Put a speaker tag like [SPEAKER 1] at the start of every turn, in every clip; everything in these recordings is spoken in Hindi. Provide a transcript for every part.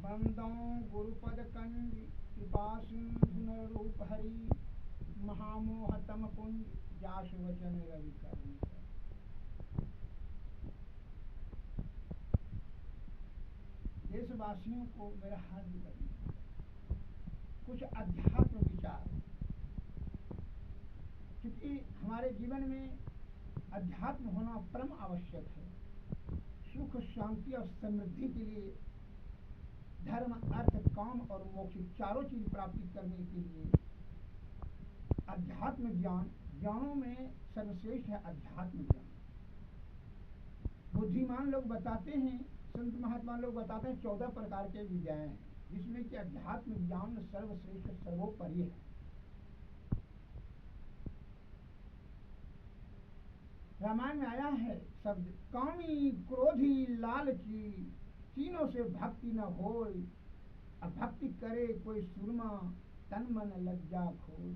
[SPEAKER 1] बंदों गुरुपद कंज कृपा सिंधु नर रूप हरि महामोहतम कुंज जासु वचन रवि करुण। देशवासियों को मेरा हार्दिक अभिनंदन। कुछ अध्यात्म विचार, क्योंकि हमारे जीवन में अध्यात्म होना परम आवश्यक है। सुख शांति और समृद्धि के लिए, धर्म अर्थ काम और मोक्ष चारों चीज प्राप्ति करने के लिए अध्यात्म ज्ञान, ज्ञानों में सर्वश्रेष्ठ है अध्यात्म ज्ञान। बुद्धिमान लोग बताते हैं, संत महात्मा लोग बताते हैं 14 प्रकार के विद्याएं हैं, जिसमें कि अध्यात्म ज्ञान सर्वश्रेष्ठ सर्वोपरि है। रामायण में आया है शब्द कामी क्रोधी लालची तीनों से भक्ति न होय, अब भक्ति करे कोई सुरमा तन मन लज्जा खोय।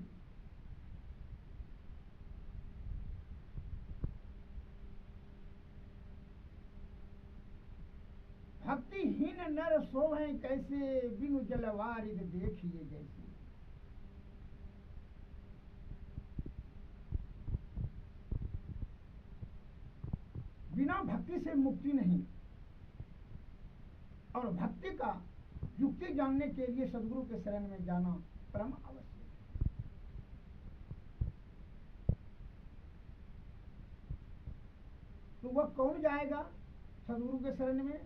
[SPEAKER 1] भक्तिहीन नर सोहें कैसे, बिनु जलवारिद देखिए जैसे। बिना भक्ति से मुक्ति नहीं, और भक्ति का युक्ति जानने के लिए सदगुरु के शरण में जाना परम आवश्यक है। तो वह कौन जाएगा सदगुरु के शरण में?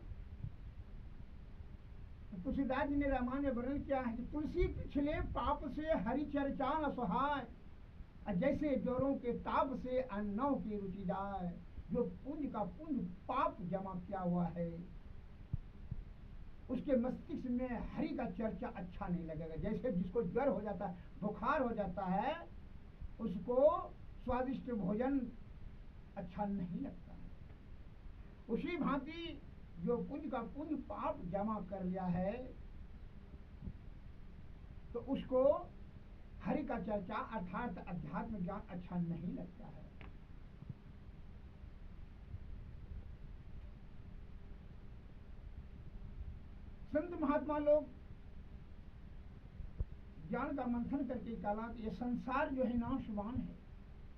[SPEAKER 1] तो तुलसीदास जी ने रामायण में वर्णन किया है कि तुलसी पिछले पाप से हरि चर्चा न सुहाय, जैसे जोरों के ताप से अन्नों की रुचि जाए। जो पुण्य का पुण्य पाप जमा किया हुआ है, उसके मस्तिष्क में हरि का चर्चा अच्छा नहीं लगेगा। जैसे जिसको ज्वर हो जाता है, बुखार हो जाता है, उसको स्वादिष्ट भोजन अच्छा नहीं लगता है। उसी भांति जो पुण्य का पुण्य पाप जमा कर लिया है, तो उसको हरि का चर्चा अर्थात अध्यात्म ज्ञान अच्छा नहीं लगता है। संत महात्मा लोग ज्ञान का मंथन करके कहा कि ये संसार जो है नाशवान है,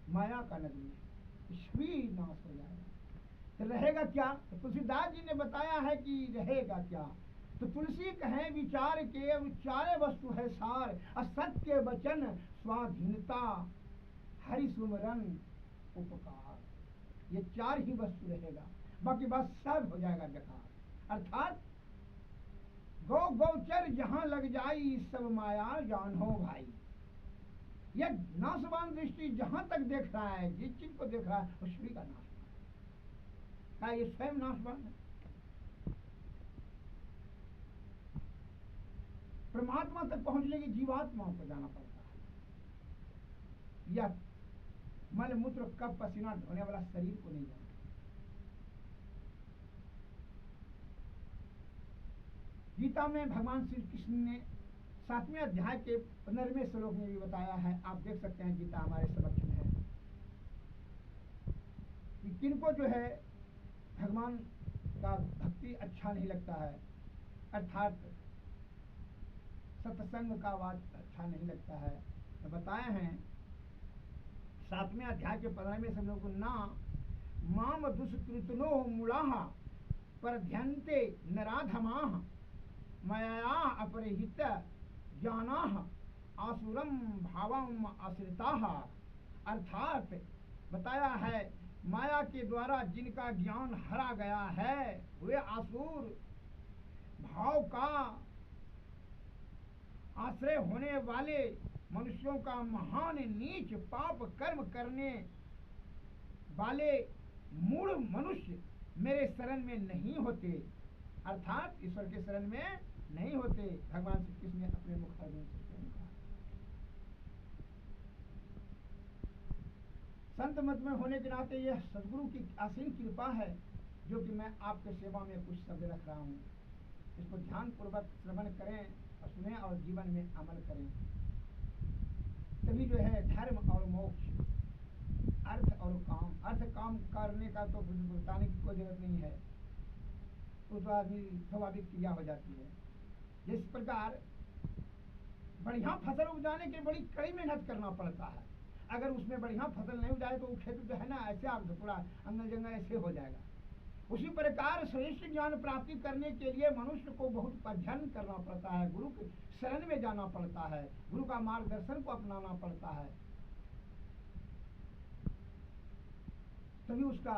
[SPEAKER 1] माया का नगरी है, इसभी नाश हो जाएगा। तो रहेगा क्या? तो तुलसीदास जी ने बताया है कि रहेगा क्या। तो तुलसी कहे विचार के विचारे वस्तु है सार, असत्य वचन स्वाधीनता हरि सुमरन उपकार। ये 4 ही वस्तु रहेगा, बाकी बात सब हो जाएगा बेकार। अर्थात गौ गौचर जहां लग जाई, सब माया जान हो भाई। यह नाशवान दृष्टि जहां तक देख रहा है, जिस चीज को देख रहा है, उसी का नाशवान है। ये स्वयं नाशवान है। परमात्मा तक पहुंचने की जीवात्माओं को जाना पड़ता है। यह मल मूत्र कप पसीना ढोने वाला शरीर को नहीं जाना। गीता में भगवान श्री कृष्ण ने 7वें अध्याय के 15वें श्लोक में भी बताया है, आप देख सकते हैं, गीता हमारे समक्ष में है, कि किनको जो है भगवान का भक्ति अच्छा नहीं लगता है, अर्थात सत्संग का बात अच्छा नहीं लगता है। तो बताए हैं 7वें अध्याय के 15वें श्लोक को, ना माम दुष्कृतनो मूढ़ा परध्यन्ते नराधमाः मया अपरिहित ज्ञानाः आसुरम भावम आश्रिताः। अर्थात बताया है, माया के द्वारा जिनका ज्ञान हरा गया है, वे आसुर भाव का आश्रय होने वाले मनुष्यों का महान नीच पाप कर्म करने वाले मूढ़ मनुष्य मेरे शरण में नहीं होते। अर्थात ईश्वर के शरण में नहीं होते। भगवान श्री कृष्ण ने अपने मुखारबिंद से कहा। संत मत में होने के नाते यह सदगुरु की असीम कृपा है, जो कि मैं आपके सेवा में कुछ शब्द रख रहा हूँ। इसको ध्यान पूर्वक श्रवण करें और सुने और जीवन में अमल करें, तभी जो है धर्म और मोक्ष, अर्थ और काम, अर्थ काम करने का तो बताने की कोई जरूरत नहीं है, तो आदमी स्वाभाविक क्रिया हो जाती है। जिस प्रकार बढ़िया फसल उपजाने के लिए बड़ी कड़ी मेहनत करना पड़ता है, अगर उसमें बढ़िया फसल नहीं उपजाए तो वो खेत जो है ना ऐसे आप थोड़ा अंगल जंगल ऐसे हो जाएगा। उसी प्रकार श्रेष्ठ ज्ञान प्राप्ति करने के लिए मनुष्य को बहुत अध्ययन करना पड़ता है, गुरु के शरण में जाना पड़ता है, गुरु का मार्गदर्शन को अपनाना पड़ता है, तभी उसका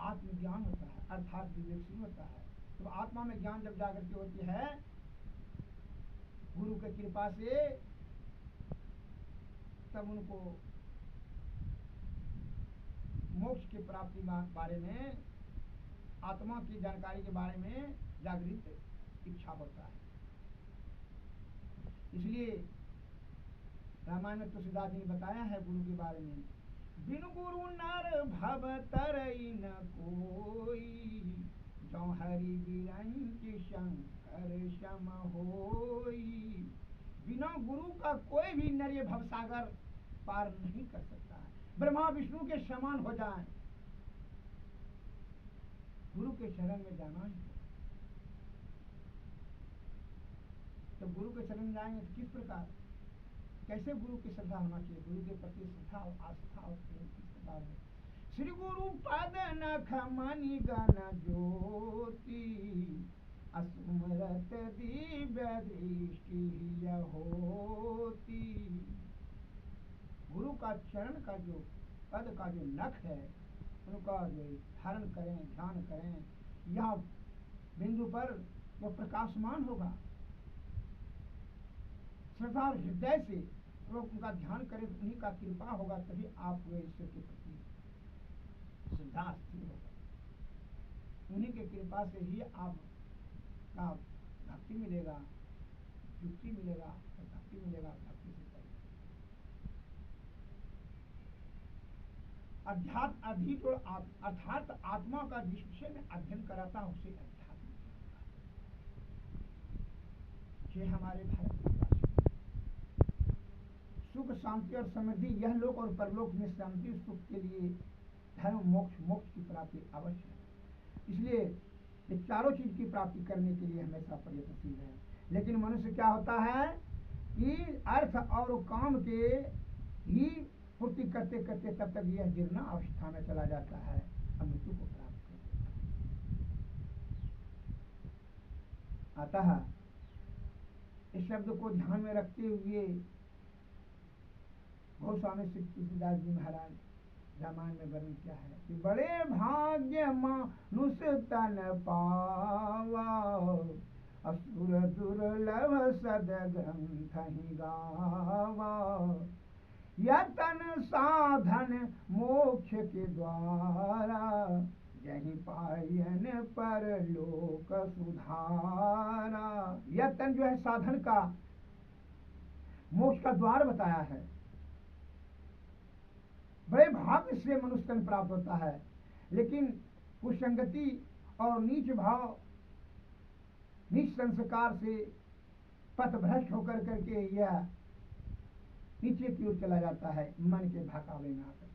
[SPEAKER 1] आत्मज्ञान होता है, अर्थात विवेकशील होता है। तो आत्मा में ज्ञान जब जागृति होती है गुरु की कृपा से, तब उनको मोक्ष की प्राप्ति बारे में, आत्मा की जानकारी के बारे में जागृत इच्छा होता है। इसलिए रामायण में तुलसीदास जी ने बताया है गुरु के बारे में, बिन गुरु नर भव तरई न कोई, जो हरि बिरंच शंकर सम होई। बिना गुरु का कोई भी नर ये भवसागर पार नहीं कर सकता है, ब्रह्मा विष्णु के समान हो जाए, गुरु के शरण में जाना ही। तो गुरु के शरण में जाएंगे तो किस प्रकार, कैसे गुरु की श्रद्धा होना चाहिए, गुरु के प्रति श्रद्धा और आस्था और प्रेम किस प्रकार है। श्री गुरु पद नख मणि गण ज्योति, असुमरत दिव्य दृष्टि होती। गुरु का चरण का जो पद का जो नख है उनका जो धारण करें, ध्यान करें, यह बिंदु पर वो प्रकाशमान होगा। श्रद्धा और हृदय से लोग उनका ध्यान करें, उन्हीं का कृपा होगा, तभी आप हुए ईश्वर के प्रति श्रद्धा स्थिर होगा। उन्हीं के कृपा से ही आप का भक्ति मिलेगा, युक्ति मिलेगा, भक्ति मिलेगा, भक्ति से करेगा। अध्यात्म अधिक और अर्थात आत्मा का जिस विषय में अध्ययन कराता है उसे अध्यात्म ये हमारे भारत सुख शांति और समृद्धि, यह लोक और परलोक में शांति सुख के लिए धर्म मोक्ष, मोक्ष की प्राप्ति अवश्य है। इसलिए ये चारों चीज की प्राप्ति करने के लिए हमेशा प्रयत्नशील है। लेकिन मनुष्य क्या होता है कि अर्थ और काम के ही पूर्ति करते करते तब तक यह जीर्ण अवस्था में चला जाता है, मृत्यु को प्राप्त कर देता है। अतः इस शब्द को ध्यान में रखते हुए गोस्वामी श्री तुलसीदास जी महाराज रामायण में वर्णन किया है कि बड़े भाग्य मनुष्य तन पावा, असुर दुर्लभ सद ग्रंथ ही गावा। यह तन साधन मोक्ष के द्वारा, यही पायन पर लोक सुधारा। यह तन जो है साधन का, मोक्ष का द्वार बताया है। बड़े भाग्य से मनुष्य तन प्राप्त होता है, लेकिन कुसंगति और नीच भाव, नीच संस्कार से पथ भ्रष्ट होकर करके यह नीचे की ओर चला जाता है, मन के भकावे में आकर।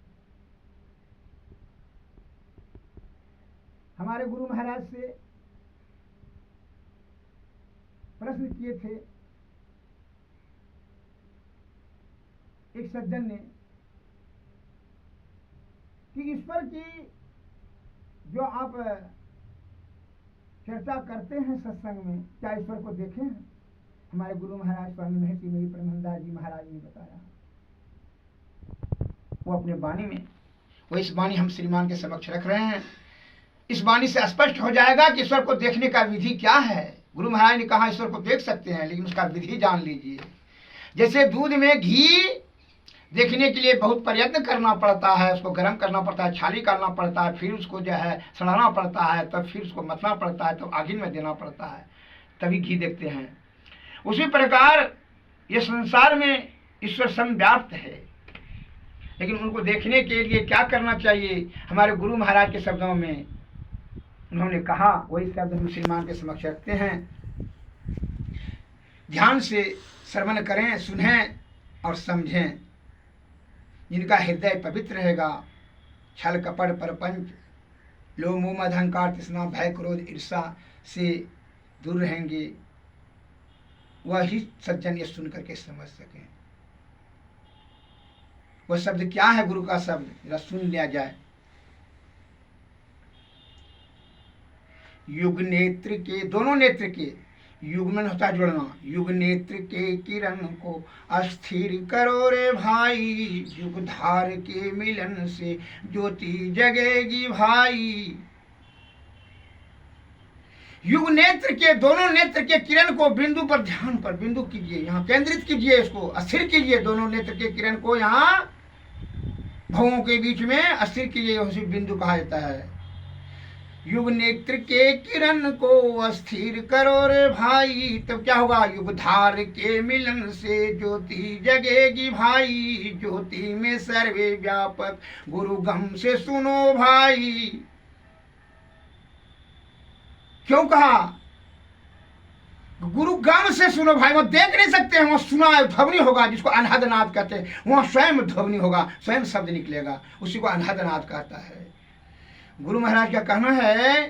[SPEAKER 1] हमारे गुरु महाराज से प्रश्न किए थे एक सज्जन ने कि ईश्वर की जो आप चर्चा करते हैं सत्संग में, क्या ईश्वर को देखे हैं? हमारे गुरु महाराज स्वामी महर्षि मेरी ब्रह्मदास जी महाराज ने बताया, वो अपने वाणी में, वो इस वाणी हम श्रीमान के समक्ष रख रहे हैं। इस वाणी से स्पष्ट हो जाएगा कि ईश्वर को देखने का विधि क्या है। गुरु महाराज ने कहा ईश्वर को देख सकते हैं, लेकिन उसका विधि जान लीजिए। जैसे दूध में घी देखने के लिए बहुत प्रयत्न करना पड़ता है, उसको गर्म करना पड़ता है, छाली करना पड़ता है, फिर उसको जो है सड़ाना पड़ता है, तब फिर उसको मथना पड़ता है, तब आगिन में देना पड़ता है, तभी घी देखते हैं। उसी प्रकार ये संसार में ईश्वर समव्याप्त है, लेकिन उनको देखने के लिए क्या करना चाहिए? हमारे गुरु महाराज के शब्दों में उन्होंने कहा, वही शब्द मुसलमान के समक्ष रखते हैं। ध्यान से श्रवण करें, सुनें और समझें। जिनका हृदय पवित्र रहेगा, छल कपट परपंच लोभ मोह मद अहंकार तृष्णा भय क्रोध ईर्षा से दूर रहेंगे, वही सज्जन ये सुन करके समझ सके। वह शब्द क्या है गुरु का शब्द, जरा सुन लिया जाए। युग नेत्र के, दोनों नेत्र के, युग में होता है जुड़ना, युग नेत्र के किरण को अस्थिर करो रे भाई, युग धार के मिलन से ज्योति जगेगी भाई। युग नेत्र के, दोनों नेत्र के किरण को बिंदु पर, ध्यान पर, बिंदु कीजिए, यहाँ केंद्रित कीजिए, इसको अस्थिर कीजिए। दोनों नेत्र के किरण को यहाँ भवों के बीच में अस्थिर कीजिए, उसी बिंदु कहा जाता है। युग नेत्र के किरण को अस्थिर करो रे भाई, तब क्या होगा, युग धार के मिलन से ज्योति जगेगी भाई, ज्योति में सर्वे व्यापक गुरु गम से सुनो भाई। क्यों कहा, गुरु गम से सुनो भाई। वो देख नहीं सकते हैं, वो सुना ध्वनि होगा, जिसको अनहदनाद कहते हैं, वहां स्वयं ध्वनि होगा, स्वयं शब्द निकलेगा, उसी को अनहदनाद कहता है। गुरु महाराज का कहना है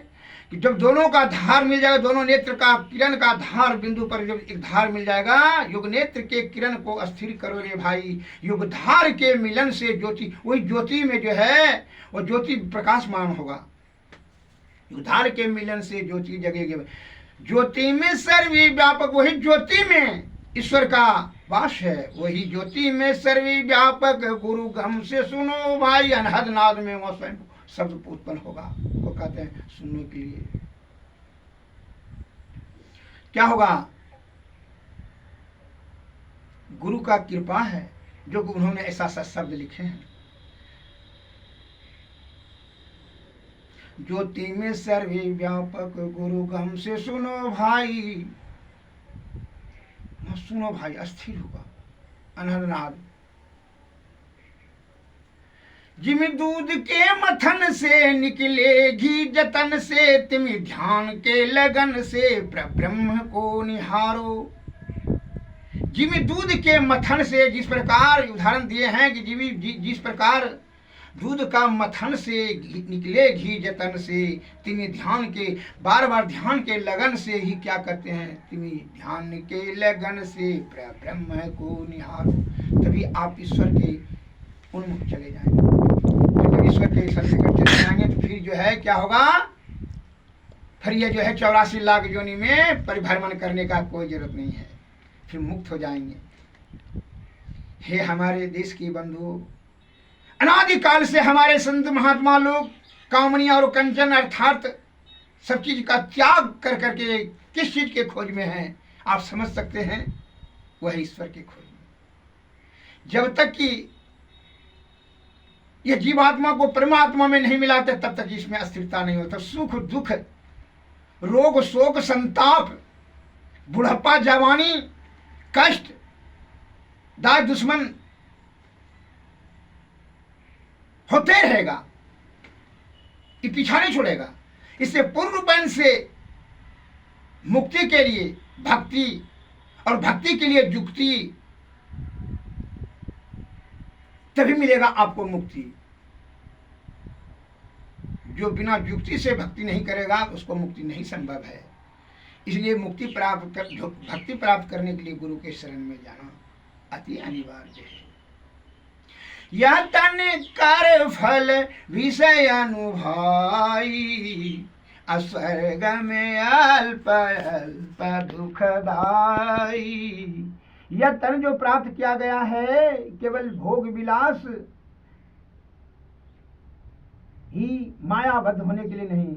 [SPEAKER 1] कि जब दोनों का धार मिल जाएगा, दोनों नेत्र का किरण का धार बिंदु पर जब एक धार मिल जाएगा, युग नेत्र के किरण को अस्थिर करो रे भाई, युग धार के मिलन से ज्योति, वही ज्योति में जो है वो ज्योति प्रकाशमान होगा, युग धार के मिलन से ज्योति जगेगी, ज्योति में सर्वी व्यापक, वही ज्योति में ईश्वर का वास है, वही ज्योति में सर्वी व्यापक गुरु गम से सुनो भाई। अनहद नाद में वह स्वयं शब्द उत्पन्न होगा, वो कहते हैं सुनने के लिए। क्या होगा, गुरु का कृपा है जो उन्होंने ऐसा सा शब्द लिखे हैं। ज्योति में सर्वे व्यापक गुरु गम से सुनो भाई, सुनो भाई, अस्थिर होगा, अनहदनाद। जिम दूध के मथन से निकले घी जतन से, तिम ध्यान के लगन से ब्रह्म को निहारो। जिम दूध के मथन से, जिस प्रकार उदाहरण दिए हैं कि जिस प्रकार दूध का मथन से निकले घी जतन से, तिमी ध्यान के, बार बार ध्यान के लगन से ही क्या करते हैं, तिमी ध्यान के लगन से ब्रह्म को निहारो। तभी आप ईश्वर के उन्मुख चले जाएंगे। जब ईश्वर के सन्निकट चले जाएंगे तो फिर जो है क्या होगा, फिर ये जो है 84 लाख योनि में परिभ्रमण करने का कोई जरूरत नहीं है, फिर मुक्त हो जाएंगे। हे हमारे देश की बंधु, अनादिकाल से हमारे संत महात्मा लोग कामनी और कंचन अर्थात सब चीज का त्याग कर करके किस चीज के खोज में हैं, आप समझ सकते हैं, वह ईश्वर के खोज में। जब तक कि यह जीवात्मा को परमात्मा में नहीं मिलाते तब तक इसमें अस्थिरता नहीं होता। सुख दुख, रोग शोक संताप, बुढ़ापा जवानी, कष्ट, दाय दुश्मन होते रहेगा, ये पीछा नहीं छोड़ेगा। इससे पूर्ण रूपेण से मुक्ति के लिए भक्ति और भक्ति के लिए युक्ति, तभी मिलेगा आपको मुक्ति। जो बिना युक्ति से भक्ति नहीं करेगा उसको मुक्ति नहीं संभव है। इसलिए मुक्ति प्राप्त कर, भक्ति प्राप्त करने के लिए गुरु के शरण में जाना अति अनिवार्य है। यह तन कर फल विषय अनुभवाई, अस्वर्ग में अल्प अल्प दुखदाई। यह तन जो प्राप्त किया गया है केवल भोग विलास ही मायाबद्ध होने के लिए नहीं,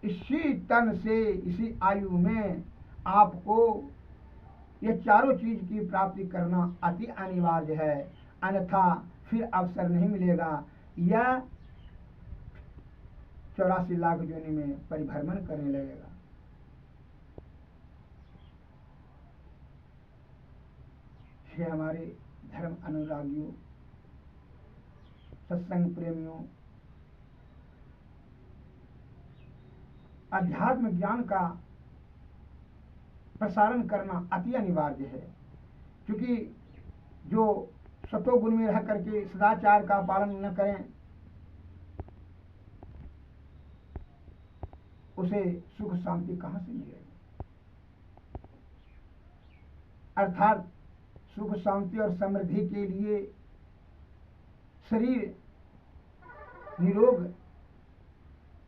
[SPEAKER 1] इसी तन से इसी आयु में आपको ये चारों चीज की प्राप्ति करना अति अनिवार्य है, अन्यथा फिर अवसर नहीं मिलेगा। यह 84 लाख योनि में परिभ्रमण करने लगेगा। ये हमारे धर्म अनुरागियों, सत्संग प्रेमियों, अध्यात्म ज्ञान का प्रसारण करना अति अनिवार्य है, क्योंकि जो सतोगुण में रह करके सदाचार का पालन न करें उसे सुख शांति कहां से मिलेगी। अर्थात सुख शांति और समृद्धि के लिए शरीर निरोग,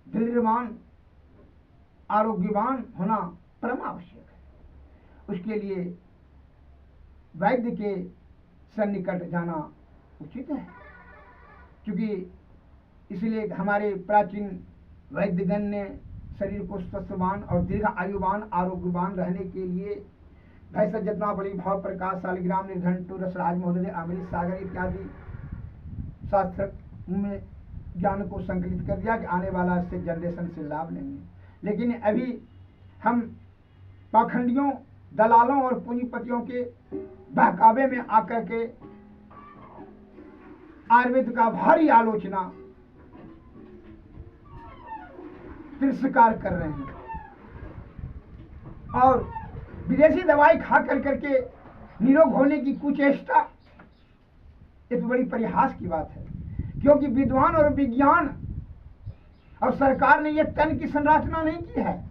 [SPEAKER 1] दृढ़वान, आरोग्यवान होना परम आवश्यक है। उसके लिए वैद्य के सन्निकट जाना उचित है, क्योंकि इसलिए हमारे प्राचीन वैद्यगण ने शरीर को स्वस्थवान और दीर्घ आयुवान आरोग्यवान रहने के लिए भैंस जितना बड़ी भाव प्रकाश शालिग्राम निर्घंटु रसराज महोदय अमृत सागर इत्यादि शास्त्र में ज्ञान को संकलित कर दिया कि आने वाला इससे जनरेशन से लाभ लेंगे। लेकिन अभी हम पाखंडियों, दलालों और पूंजीपतियों के बहकावे में आकर के आयुर्वेद का भारी आलोचना, तिरस्कार कर रहे हैं और विदेशी दवाई खा कर करके निरोग होने की कुचेष्टा, ये तो बड़ी परिहास की बात है। क्योंकि विद्वान और विज्ञान और सरकार ने यह तन की संरचना नहीं की है,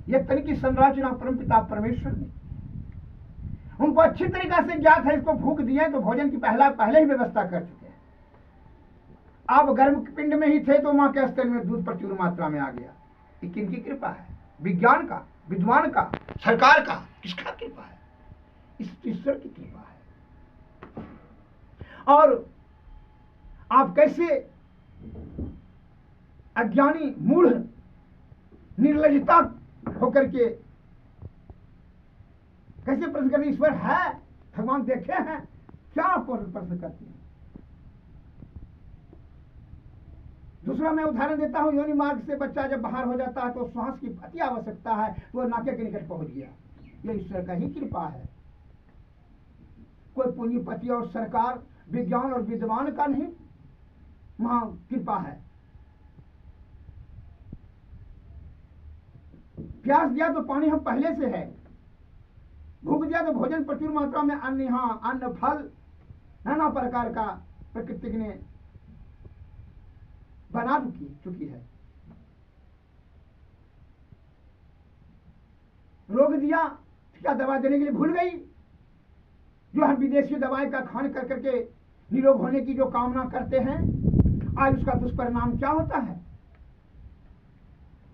[SPEAKER 1] यह तन की संरचना परमपिता परमेश्वर ने उनको अच्छी तरीका से ज्ञात है। इसको भूख दिए तो भोजन की पहले ही व्यवस्था कर चुके हैं। आप गर्भ पिंड में ही थे तो मां के स्तन में दूध प्रचुर मात्रा में आ गया। ये किनकी कृपा है? विज्ञान का, विद्वान का, सरकार का? किसका कृपा है? इस ईश्वर की कृपा है। और आप कैसे अज्ञानी, मूढ़, निर्लजता होकर के कैसे प्रश्न करते? ईश्वर है, भगवान देखे हैं, क्या प्रश्न करते हैं? दूसरा मैं उदाहरण देता हूं, योनि मार्ग से बच्चा जब बाहर हो जाता है तो श्वास की अति आवश्यकता है, तो वह नाके के निकट पहुंच गया। यह ईश्वर का ही कृपा है, कोई पूंजीपति और सरकार, विज्ञान और विद्वान का नहीं, वहां कृपा है। प्यास दिया तो पानी हम पहले से है, भूख दिया तो भोजन प्रचुर मात्रा में, अन्न, यहाँ अन्न, फल नाना प्रकार का प्रकृति ने बना चुकी है। रोग दिया, क्या दवा देने के लिए भूल गई? जो हम विदेशी दवाई का खान कर करके निरोग होने की जो कामना करते हैं, आज उसका दुष्परिणाम क्या होता है?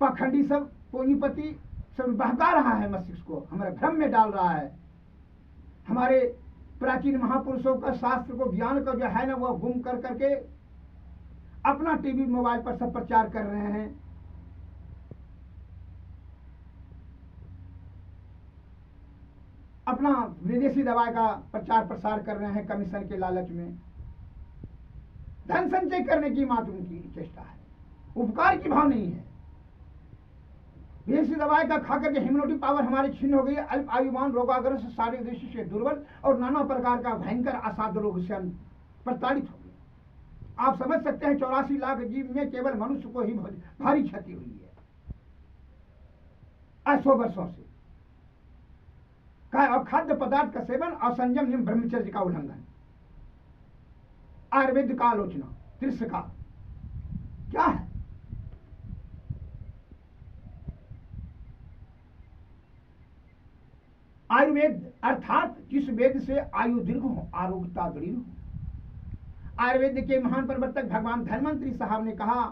[SPEAKER 1] पाखंडी सब, पूंजीपति सब बहका रहा है मस्तिष्क को, हमारे भ्रम में डाल रहा है। हमारे प्राचीन महापुरुषों का शास्त्र को, ज्ञान को जो है ना, वो गुम कर करके अपना टीवी मोबाइल पर सब प्रचार कर रहे हैं। अपना विदेशी दवाई का प्रचार प्रसार कर रहे हैं कमीशन के लालच में। धन संचय करने की मात्र उनकी चेष्टा है, उपकार की भाव नहीं है। विदेशी दवाई का खाकर के इम्यूनिटी पावर हमारी छीन हो गई है। अल्प आयुमान, रोगाग्रस्त, शारीरिक दृष्टि से दुर्बल और नाना प्रकार का भयंकर असाध्य रोग से हम प्रताड़ित हो गए। आप समझ सकते हैं 84 लाख जीव में केवल मनुष्य को ही भारी क्षति हुई है 100 वर्षों से। और खाद्य पदार्थ का सेवन, असंयम, नियम, ब्रह्मचर्य का उल्लंघन, आयुर्वेद का आलोचना, तिरस्कार क्या है? आयुर्वेद अर्थात जिस वेद से आयु दीर्घ हो, आरोग्यता दृढ़ हो। आयुर्वेद के महान प्रवर्तक भगवान धन्वंतरी साहब ने कहा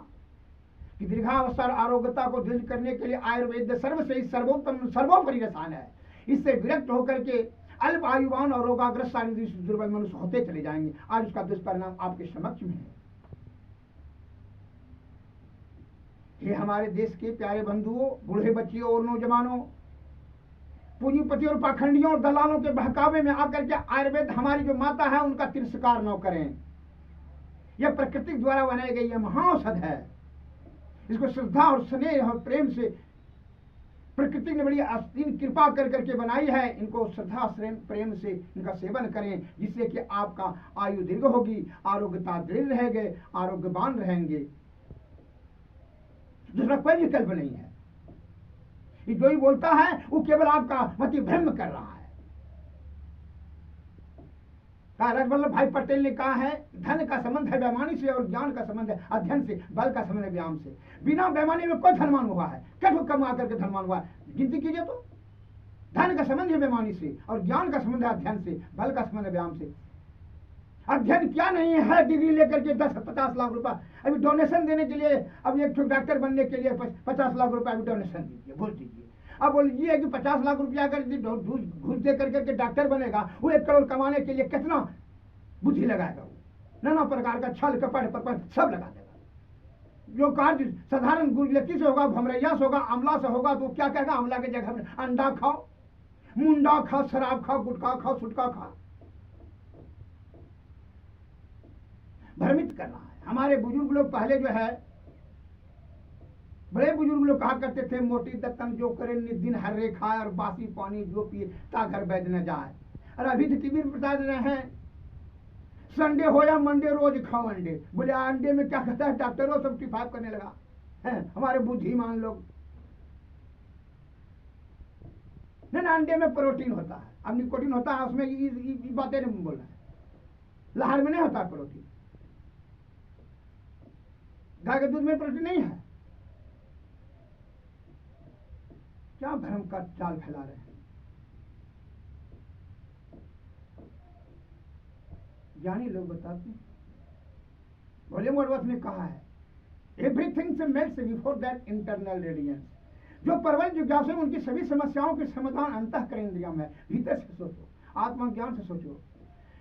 [SPEAKER 1] कि दीर्घावस्था और आरोग्यता को दृढ़ करने के लिए आयुर्वेद सर्वश्रेष्ठ, सर्वोत्तम, सर्वोपरि रसायन है। इससे विरक्त होकर के अल्प आयुवान और रोगाग्रस्त, शारीरिक दुर्बल मनुष्य होते चले जाएंगे। आज उसका दुष्परिणाम आपके समक्ष में है। ये हमारे देश के प्यारे बंधुओं, बूढ़े बच्चियों और नौजवानों, पूंजीपति और पाखंडियों और दलालों के बहकावे में आकर के आयुर्वेद हमारी जो माता है उनका तिरस्कार न करें। यह प्रकृति द्वारा बनाई गई यह महाऔषध है। इसको श्रद्धा और स्नेह और प्रेम से प्रकृति ने बड़ी आस्तीन कृपा कर करके बनाई है। इनको श्रद्धा प्रेम से इनका सेवन करें, जिससे कि आपका आयु दीर्घ होगी, आरोग्यता दृढ़ रहेंगे, आरोग्यवान रहेंगे। दूसरा कोई विकल्प नहीं है। जो ही बोलता है वो केवल आपका मति भ्रम कर रहा है। सरदार वल्लभ भाई पटेल ने कहा है, धन का संबंध है बेईमानी से और ज्ञान का संबंध है अध्ययन से, बल का संबंध है व्यायाम से। बिना बेईमानी में कोई धनवान हुआ है? क्या कमा करके धनवान हुआ है? गिनती कीजिए तो धन का संबंध है बेईमानी से, और ज्ञान का संबंध है अध्ययन से, बल का संबंध है व्यायाम से। अध्ययन क्या नहीं है, डिग्री लेकर के 10-50 लाख रुपया अभी डोनेशन देने के लिए, अब एक डॉक्टर बनने के लिए 50 लाख रुपया अभी डोनेशन दीजिए, बोल दीजिए। अब बोलिए कि 50 लाख रुपया अगर घूस दे करके डॉक्टर बनेगा, वो 1 करोड़ कमाने के लिए कितना बुद्धि लगाएगा, वो नाना प्रकार का छल कपट प्रपंच सब लगा देगा। जो कार्य साधारण गुरलकी से होगा, भमरैया से होगा, अमला से होगा, तो क्या कहेगा, अमला की जगह में अंडा खाओ, मुंडा खाओ, शराब खाओ, गुटखा खाओ, सुटका खाओ। भ्रमित कर रहा है। हमारे बुजुर्ग लोग पहले जो है, बड़े बुजुर्ग लोग कहा करते थे, मोटी दत्तन जो करे निदिन हर्रे खाए और बासी पानी जो पिए ता घर बैठ न जाए। और अभी तो टीवी बता रहे हैं, संडे हो या मंडे रोज खाओ अंडे। बोले अंडे में क्या कहता है, डॉक्टरों सब टिफाइव करने लगा है हमारे बुद्धिमान लोग। नहीं, अंडे में प्रोटीन होता है, अब निकोटीन होता है उसमें, ये बातें नहीं बोल रहा है। लहर में नहीं होता प्रोटीन, गाय के दूध में प्रोटीन नहीं है। क्या भ्रम का जाल फैला रहे हैं। ज्ञानी लोग बताते हैं, वॉल्यूम वर्ड्सवर्थ ने कहा है, एवरीथिंग से melts before that internal radiance. जो प्रबल जिज्ञासु हैं उनकी सभी समस्याओं के समाधान अंतःकरण इंद्रियों में है। भीतर से सोचो, आत्मज्ञान से सोचो,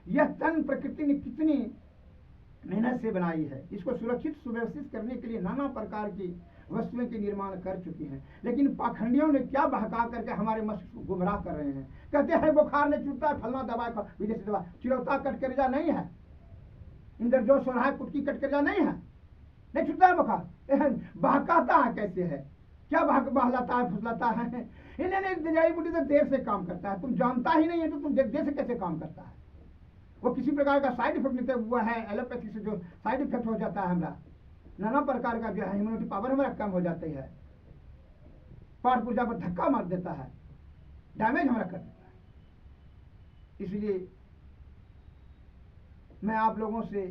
[SPEAKER 1] यह तन प्रकृति ने कितनी मेहनत से बनाई है। इसको सुरक्षित सुव्यवस्थित करने के लिए नाना प्रकार की वस्तुएं के निर्माण कर चुकी हैं, लेकिन पाखंडियों ने क्या बहका करके हमारे मस्तिष्क को गुमराह कर रहे हैं। कहते हैं बुखार ने छूटता है, फलना दवा का विदेशी दवा, चिरौता कटकरेजा नहीं है, इंद्रजोश हो रहा है, कुटकी कटकरेजा नहीं है, नहीं छूटता है बुखार। बहकाता है कैसे है, क्या बहलाता है, फुसलाता है। इन्हें जड़ी बूटी तो देर से काम करता है, तुम जानता ही नहीं है तो तुम देर से कैसे काम करता है। वो किसी प्रकार का साइड इफेक्ट नहीं हुआ है। एलोपैथी से जो साइड इफेक्ट हो जाता है, हमारा नाना प्रकार का जो है इम्यूनिटी पावर हमारा कम हो जाती है, पाठ पूजा पर धक्का मार देता है, डैमेज हमारा कर देता है। इसलिए मैं आप लोगों से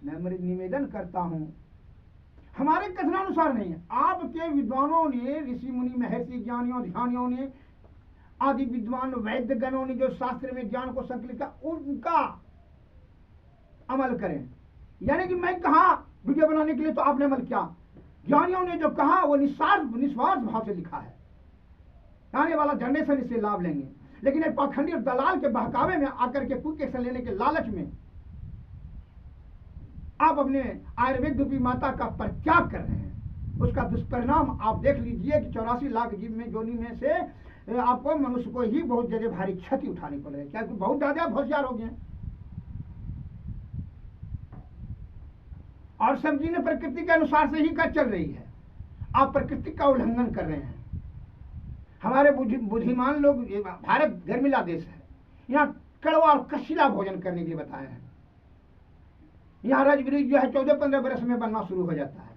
[SPEAKER 1] निवेदन करता हूं, हमारे कथनानुसार नहीं है, आपके विद्वानों ने, ऋषि मुनि महर्षि ज्ञानियों ध्यानियों ने, आदि विद्वान वैद्य गणों ने जो शास्त्र में ज्ञान को संकलित किया, उनका अमल करें। यानी कि मैं कहा वीडियो बनाने के लिए तो आपने अमल किया, ज्ञानियों ने जो कहा वो निस्वार्थ भाव से लिखा है, आने वाला जनरेशन इससे लाभ लेंगे। लेकिन एक पाखंडी और दलाल के बहकावे में आकर के क्विक एक्शन लेने के लालच में आप अपने आयुर्वेद रूपी माता का परित्याग कर रहे हैं। उसका दुष्परिणाम आप देख लीजिए कि 84 लाख जीव में जोनी में से आपको मनुष्य को ही बहुत ज्यादा भारी क्षति उठानी पड़ रही है, क्योंकि बहुत ज्यादा होशियार हो गए और सब जी ने प्रकृति के अनुसार से ही कर चल रही है। आप प्रकृति का उल्लंघन कर रहे हैं। हमारे बुद्धिमान लोग, भारत गर्मिला देश है, यहाँ कड़वा और कशीला भोजन करने के लिए बताए हैं। यहाँ रजबीज जो है 14-15 वर्ष में बनना शुरू हो जाता है।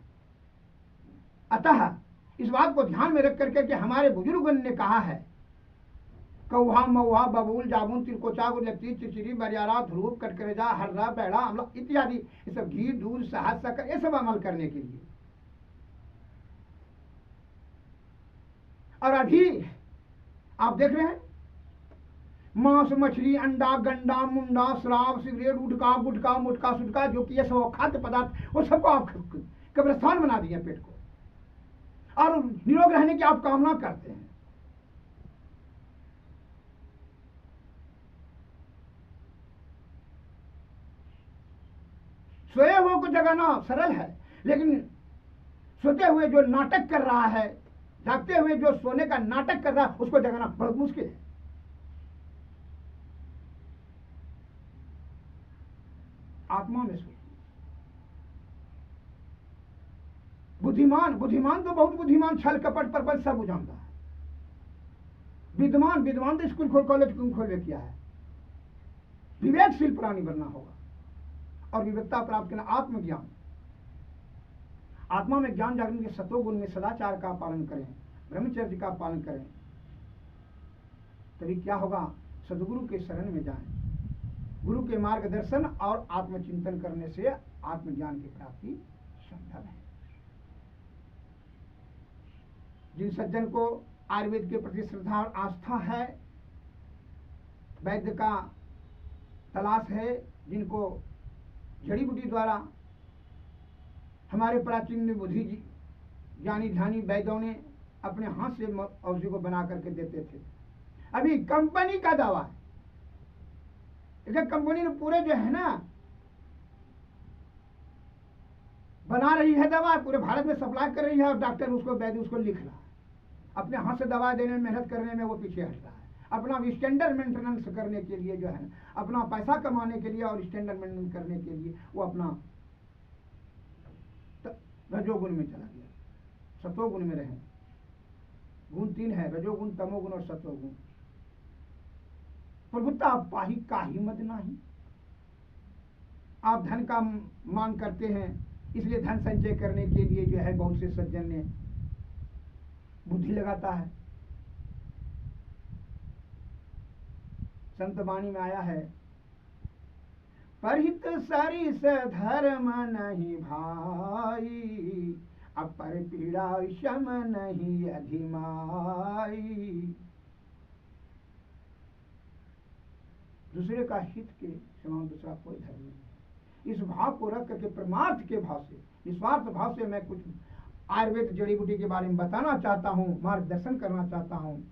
[SPEAKER 1] अतः इस बात को ध्यान में रख करके कि हमारे बुजुर्गों ने कहा है, कौहा मऊहा बबूल जामुन तिलकोचा गुलती चिचरी बरियारा ध्रुव कटकरेजा हर्रा बैड़ा अमला इत्यादि, ये सब घी दूध शहद शक्कर, ये सब अमल करने के लिए। और अभी आप देख रहे हैं, मांस मछली अंडा गंडा मुंडा शराब सिगरेट उठका गुटका मुटका सुटका, जो कि ये सब खाद्य पदार्थ, वो सबको आप कब्रिस्तान बना दिए पेट को, और निरोग रहने की आप कामना करते हैं। सोए हुए को जगाना सरल है, लेकिन सोते हुए जो नाटक कर रहा है, जागते हुए जो सोने का नाटक कर रहा है, उसको जगाना बहुत मुश्किल है। आत्मा में सोच। बुद्धिमान तो बहुत बुद्धिमान, छल कपट परपल सब जानता है। विद्वान तो स्कूल कॉलेज खोल किया है। विवेकशील प्राणी बनना होगा और विवेकता प्राप्त करना, आत्मज्ञान। आत्मा में ज्ञान जागरण के सतोगुण में सदाचार का पालन करें, ब्रह्मचर्य का पालन करें, तभी क्या होगा, सदगुरु के शरण में जाएं। गुरु के मार्गदर्शन और आत्मचिंतन करने से आत्मज्ञान की प्राप्ति संभव है। जिन सज्जन को आयुर्वेद के प्रति श्रद्धा और आस्था है, वैद्य का तलाश है, जिनको जड़ी बूटी द्वारा हमारे प्राचीन बुद्धि ज्ञानी ध्यानी वैद्यों ने अपने हाथ से औषधि को बना करके देते थे। अभी कंपनी का दावा है, कंपनी ने पूरे जो है ना बना रही है दवा, पूरे भारत में सप्लाई कर रही है, और डॉक्टर उसको वैद्य उसको लिख रहा है। अपने हाथ से दवा देने में मेहनत करने में वो पीछे हट रहा है, अपना स्टैंडर्ड मेंटेनेंस करने के लिए जो है, अपना पैसा कमाने के लिए और स्टैंडर्ड मेंटेनेंस करने के लिए वो अपना रजोगुण में चला गया, सतोगुण में रहे। गुण 3 है, रजोगुण, तमोगुण और सतोगुण। प्रभुता पाही का ही मत नहीं। आप धन का मांग करते हैं, इसलिए धन संचय करने के लिए जो है बहुत से सज्जन ने बुद्धि लगाता है। संत वाणी में आया है, परहित सरिस धर्म नहीं भाई, अपर पीड़ा शम नहीं अधिमाई। दूसरे का हित के समान दूसरा कोई धर्म नहीं है। इस भाव को रख करके परमार्थ के भाव से, निस्वार्थ भाव से मैं कुछ आयुर्वेद जड़ी बूटी के बारे में बताना चाहता हूँ, मार्गदर्शन करना चाहता हूँ,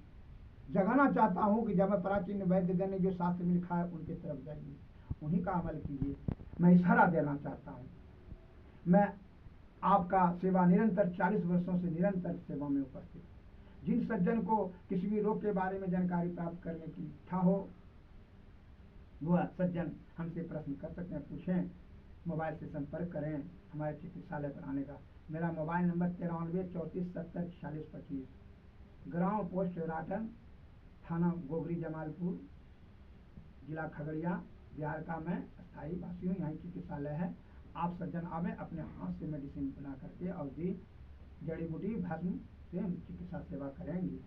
[SPEAKER 1] जगाना चाहता हूँ कि जब मैं प्राचीन वैद्यगण ने जो शास्त्र में लिखा है उनके तरफ जाइए, उन्हीं का अमल कीजिए। मैं इशारा देना चाहता हूँ। मैं आपका सेवा निरंतर 40 वर्षों से निरंतर सेवा में उपस्थित। जिन सज्जन को किसी भी रोग के बारे में जानकारी प्राप्त करने की इच्छा हो, वह सज्जन हमसे प्रश्न कर सकते हैं, पूछें, मोबाइल से संपर्क करें। हमारे चिकित्सालय पर आने का मेरा मोबाइल नंबर 93 34 70 46 25, ग्राम पोस्ट राटन, थाना गोगरी जमालपुर, जिला खगड़िया, बिहार का मैं स्थायी वासी हूँ। यहाँ चिकित्सालय है। आप सज्जन आवे, अपने हाथ से मेडिसिन बना करके औषधि जड़ी बूटी भस्म से हम चिकित्सा सेवा करेंगे,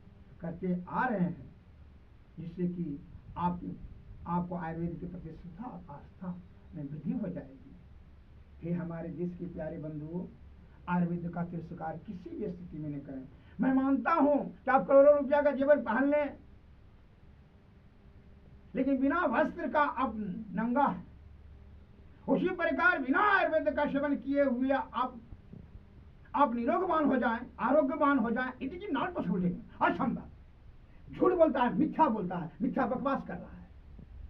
[SPEAKER 1] करके आ रहे हैं, जिससे कि आपको आयुर्वेद के प्रति श्रद्धा आस्था में वृद्धि हो जाएगी। हे हमारे देश के प्यारे बंधुओं, आयुर्वेद का तिरस्कार किसी भी स्थिति में न करें। मैं मानता हूं कि आप करोड़ों रुपया का जेवर पहन लें, लेकिन बिना वस्त्र का आप नंगा है। उसी प्रकार बिना आयुर्वेद का सेवन किए हुए आप निरोगवान हो जाएं, आरोग्यवान हो जाएं, इतनी नॉट पॉसिबल, असंभव। झूठ बोलता है, मिथ्या बोलता है, मिथ्या बकवास कर रहा है।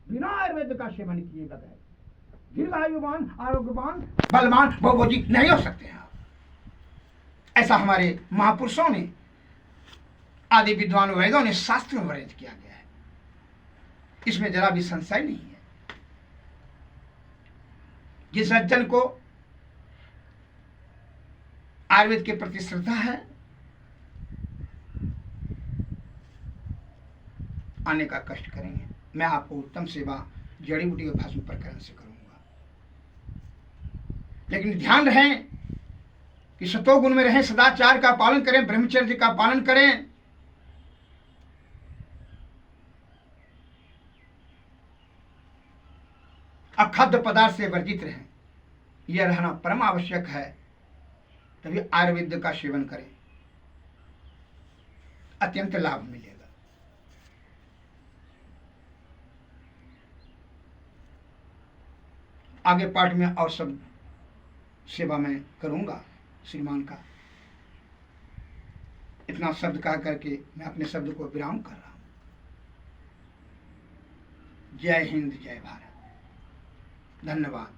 [SPEAKER 1] बिना आयुर्वेद का सेवन किए बगैर दीर्घायुवान, आरोग्यवान, बलवान, बहुभोजी नहीं हो सकते हैं आप। ऐसा हमारे महापुरुषों ने, आदि विद्वान वैदों ने शास्त्र में वर्णित किया गया है, इसमें जरा भी संशय नहीं है। जिस सज्जन को आयुर्वेद के प्रति श्रद्धा है, आने का कष्ट करेंगे। मैं आपको उत्तम सेवा जड़ी बूटी और भस्म प्रकरण से करूंगा, लेकिन ध्यान रहे कि सतोगुण में रहें, सदाचार का पालन करें, ब्रह्मचर्य का पालन करें, अखाद्य पदार्थ से वर्जित रहें। यह रहना परम आवश्यक है, तभी आयुर्वेद का सेवन करें, अत्यंत लाभ मिलेगा। आगे पाठ में और सब सेवा मैं करूंगा श्रीमान का। इतना शब्द कह करके मैं अपने शब्द को विराम कर रहा हूं। जय हिंद, जय भारत, धन्यवाद।